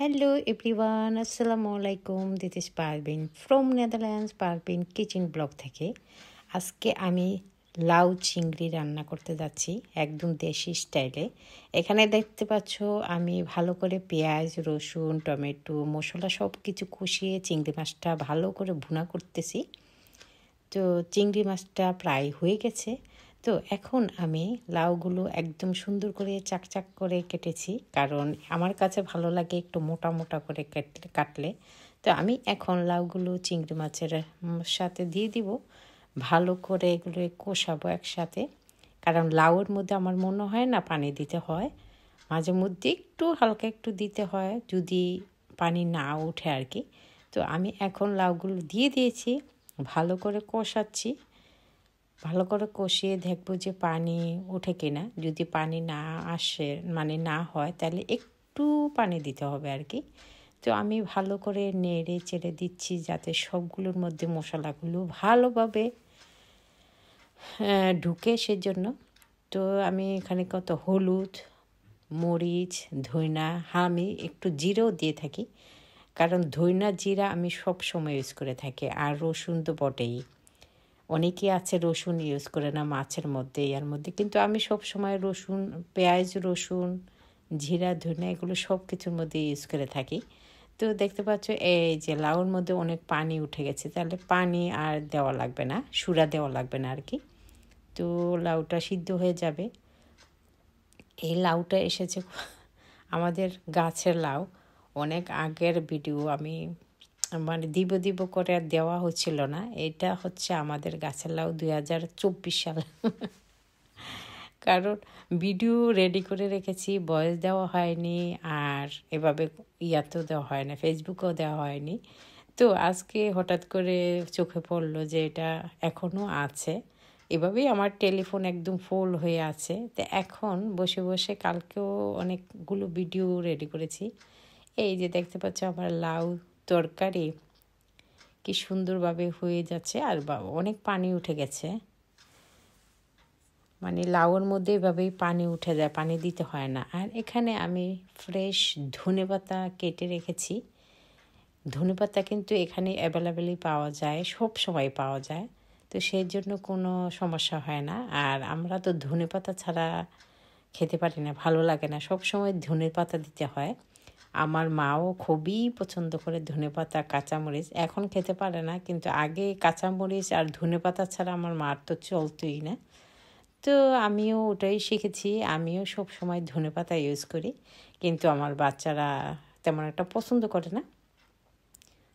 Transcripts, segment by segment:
Hello everyone, আসসালামু আলাইকুম। This is Parvin from Netherlands, Parvin kitchen blog থেকে। আজকে আমি লাউ চিংড়ি রান্না করতে যাচ্ছি একদম দেশি স্টাইলে। এখানে দেখতে পাচ্ছ আমি ভালো করে পেঁয়াজ, রসুন, টমেটো, মশলা সব কিছু কষিয়ে চিংড়ি মাছটা ভালো করে ভুনা করতেছি। তো চিংড়ি মাছটা প্রায় হয়ে গেছে। তো এখন আমি লাউগুলো একদম সুন্দর করে চাকচাক করে কেটেছি, কারণ আমার কাছে ভালো লাগে একটু মোটা মোটা করে কাটলে। তো আমি এখন লাউগুলো চিংড়ি মাছের সাথে দিয়ে দিব, ভালো করে এগুলো কষাবো একসাথে। কারণ লাউয়ের মধ্যে আমার মনে হয় না পানি দিতে হয়, মাঝে মধ্যে একটু হালকা একটু দিতে হয় যদি পানি না ওঠে আর কি। তো আমি এখন লাউগুলো দিয়ে দিয়েছি, ভালো করে কষাচ্ছি। ভালো করে কষিয়ে দেখবো যে পানি ওঠে কিনা। যদি পানি না আসে না হয় তাহলে একটু পানি দিতে হবে আর কি। তো আমি ভালো করে নেড়ে চেড়ে দিচ্ছি যাতে সবগুলোর মধ্যে মশলাগুলো ভালোভাবে ঢুকে, সেজন্য। তো আমি এখানে কত হলুদ, মরিচ, ধইনা, আমি একটু জিরাও দিয়ে থাকি, কারণ ধইনা জিরা আমি সব সময় ইউজ করে থাকি। আর রসুন তো বটেই, অনেকে আছে রসুন ইউজ করে না মাছের মধ্যে এর মধ্যে, কিন্তু আমি সব সময় রসুন, পেঁয়াজ, রসুন, জিরা, ধনিয়া এগুলো সব কিছুর মধ্যে ইউজ করে থাকি। তো দেখতে পাচ্ছ এই যে লাউর মধ্যে অনেক পানি উঠে গেছে, তাহলে পানি আর দেওয়া লাগবে না, সুরা দেওয়া লাগবে না আর কি। তো লাউটা সিদ্ধ হয়ে যাবে। এই লাউটা এসেছে আমাদের গাছের লাউ। অনেক আগের ভিডিও আমি দিব করে আর দেওয়া হচ্ছিল না। এটা হচ্ছে আমাদের গাছের লাউ 2024 সাল। কারণ ভিডিও রেডি করে রেখেছি, ভয়েস দেওয়া হয়নি, আর এভাবে ইয়াতেও দেওয়া হয় না, ফেসবুকেও দেওয়া হয়নি। তো আজকে হঠাৎ করে চোখে পড়লো যে এটা এখনও আছে। এভাবেই আমার টেলিফোন একদম ফুল হয়ে আছে। তো এখন বসে বসে কালকেও অনেকগুলো ভিডিও রেডি করেছি। এই যে দেখতে পাচ্ছ আমার লাউ তরকারি কি সুন্দরভাবে হয়ে যাচ্ছে, আর অনেক পানি উঠে গেছে। লাউয়ের মধ্যে এভাবেই পানি উঠে যায়, পানি দিতে হয় না। আর এখানে আমি ফ্রেশ ধনেপাতা কেটে রেখেছি। ধনেপাতা কিন্তু এখানে অ্যাভেলেবেলই পাওয়া যায়, সব সময় পাওয়া যায়, তো সেই জন্য কোনো সমস্যা হয় না। আর আমরা তো ধনেপাতা ছাড়া খেতে পারি না, ভালো লাগে না, সব সময় ধনেপাতা দিতে হয়। আমার মাও খুবই পছন্দ করে ধনেপাতা, কাঁচামরিচ। এখন খেতে পারে না, কিন্তু আগে কাঁচামরিচ আর ধনেপাতা ছাড়া আমার মার তো চলতোই না। তো আমিও ওটাই শিখেছি, আমিও সব সময় ধনেপাতা ইউজ করি, কিন্তু আমার বাচ্চারা তেমন একটা পছন্দ করে না।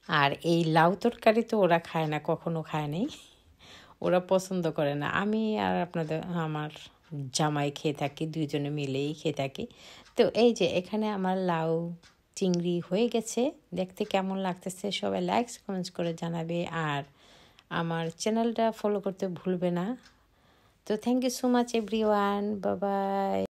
আর এই লাউ তরকারি তো ওরা খায় না, কখনো খায় নাই, ওরা পছন্দ করে না। আমি আর আমার জামাই খেয়ে থাকি, দুইজনে মিলেই খেয়ে থাকি। তো এই যে এখানে আমার লাউ চিংড়ি হয়ে গেছে। দেখতে কেমন লাগতেছে সবাই লাইকস কমেন্টস করে জানাবে, আর আমার চ্যানেলটা ফলো করতে ভুলবে না। তো thank you so much everyone, bye by.